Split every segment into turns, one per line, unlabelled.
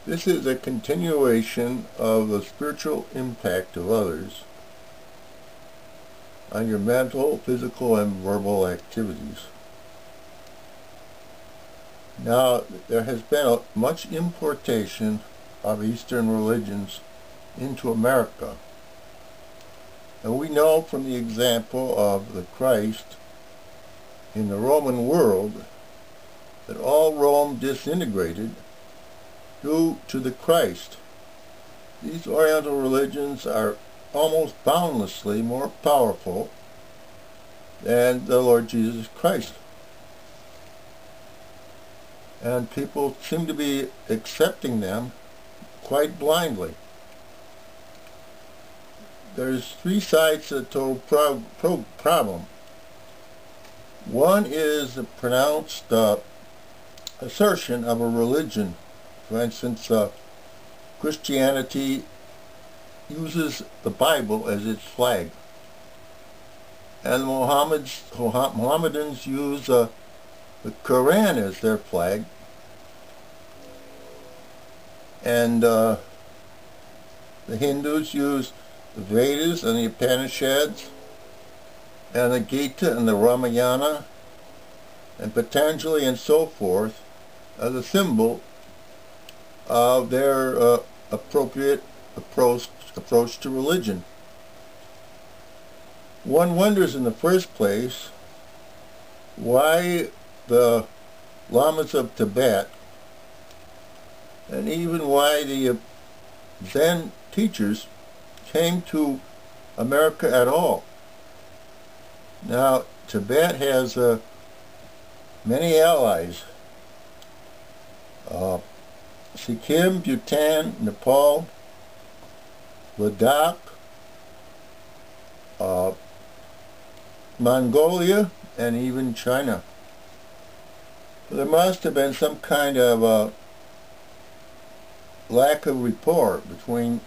This is a continuation of the spiritual impact of others on your mental, physical, and verbal activities. Now, there has been much importation of Eastern religions into America. And we know from the example of the Christ in the Roman world that all Rome disintegrated due to the Christ. These Oriental religions are almost boundlessly more powerful than the Lord Jesus Christ. And people seem to be accepting them quite blindly. There's three sides to the total problem. One is the pronounced assertion of a religion. For instance, Christianity uses the Bible as its flag, and the Mohammedans use the Quran as their flag, and the Hindus use the Vedas and the Upanishads and the Gita and the Ramayana and Patanjali and so forth as a symbol of their appropriate approach to religion. One wonders in the first place why the lamas of Tibet, and even why the Zen teachers, came to America at all. Now, Tibet has many allies. Sikkim, Bhutan, Nepal, Ladakh, Mongolia, and even China. There must have been some kind of lack of rapport between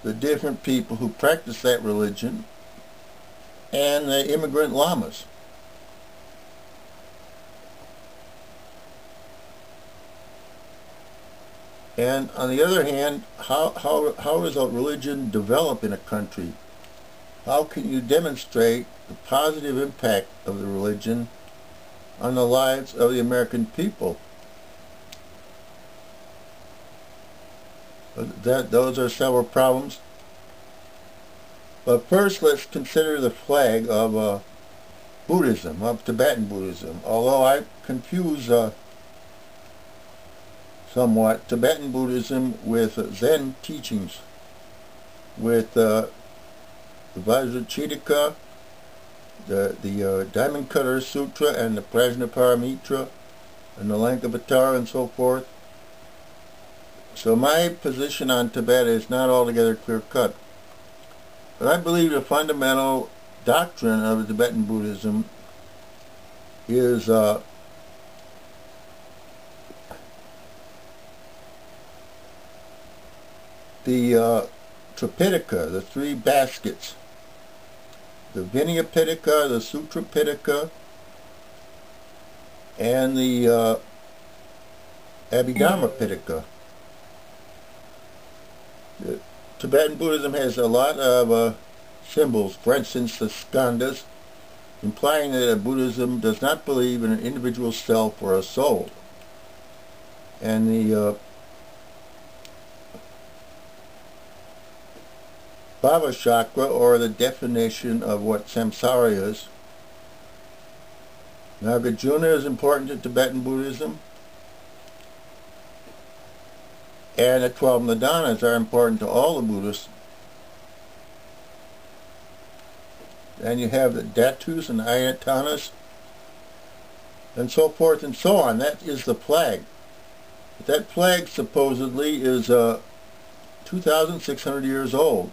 the different people who practice that religion and the immigrant lamas. And on the other hand, how does a religion develop in a country? How can you demonstrate the positive impact of the religion on the lives of the American people? Those are several problems. But first, let's consider the flag of Buddhism, of Tibetan Buddhism. Although I confuse somewhat Tibetan Buddhism with Zen teachings, with the Vajracchedika, the Diamond Cutter Sutra, and the Prajnaparamita, and the Lankavatara, and so forth. So my position on Tibet is not altogether clear-cut. But I believe the fundamental doctrine of Tibetan Buddhism is the Tripitaka, the three baskets, the Vinaya Pitaka, the Sutra Pitaka, and the Abhidharma Pitaka. The Tibetan Buddhism has a lot of symbols, for instance the skandhas, implying that Buddhism does not believe in an individual self or a soul. And the Bhava Chakra, or the definition of what samsara is. Nagarjuna is important to Tibetan Buddhism. And the 12 Nidanas are important to all the Buddhists. And you have the Dhatus and Ayatanas, and so forth and so on. That is the flag. But that flag supposedly is 2,600 years old.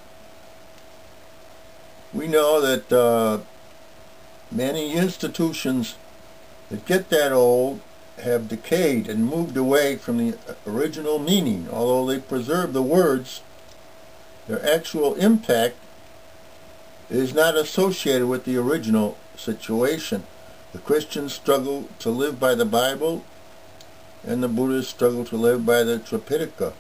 We know that many institutions that get that old have decayed and moved away from the original meaning. Although they preserve the words, their actual impact is not associated with the original situation. The Christians struggle to live by the Bible, and the Buddhists struggle to live by the Tripitaka.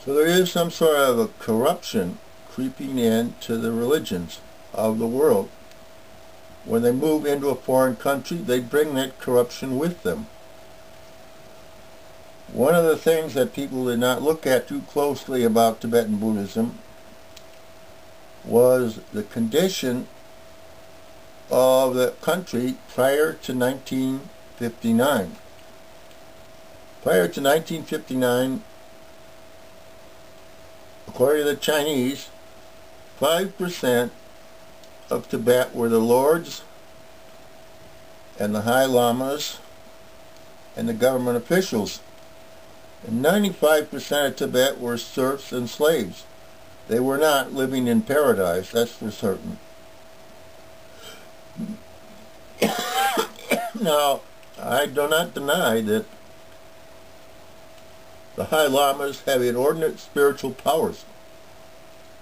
So there is some sort of a corruption creeping into the religions of the world. When they move into a foreign country, they bring that corruption with them. One of the things that people did not look at too closely about Tibetan Buddhism was the condition of the country prior to 1959. Prior to 1959, according to the Chinese, 5% of Tibet were the lords and the high lamas and the government officials. And 95% of Tibet were serfs and slaves. They were not living in paradise, that's for certain. Now, I do not deny that the high lamas have inordinate spiritual powers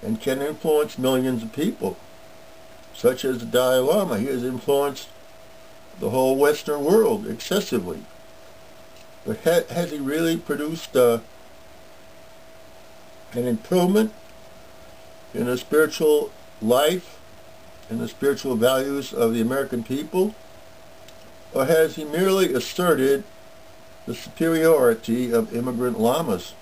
and can influence millions of people, such as the Dalai Lama. He has influenced the whole Western world excessively. But has he really produced an improvement in the spiritual life and the spiritual values of the American people? Or has he merely asserted the superiority of immigrant lamas?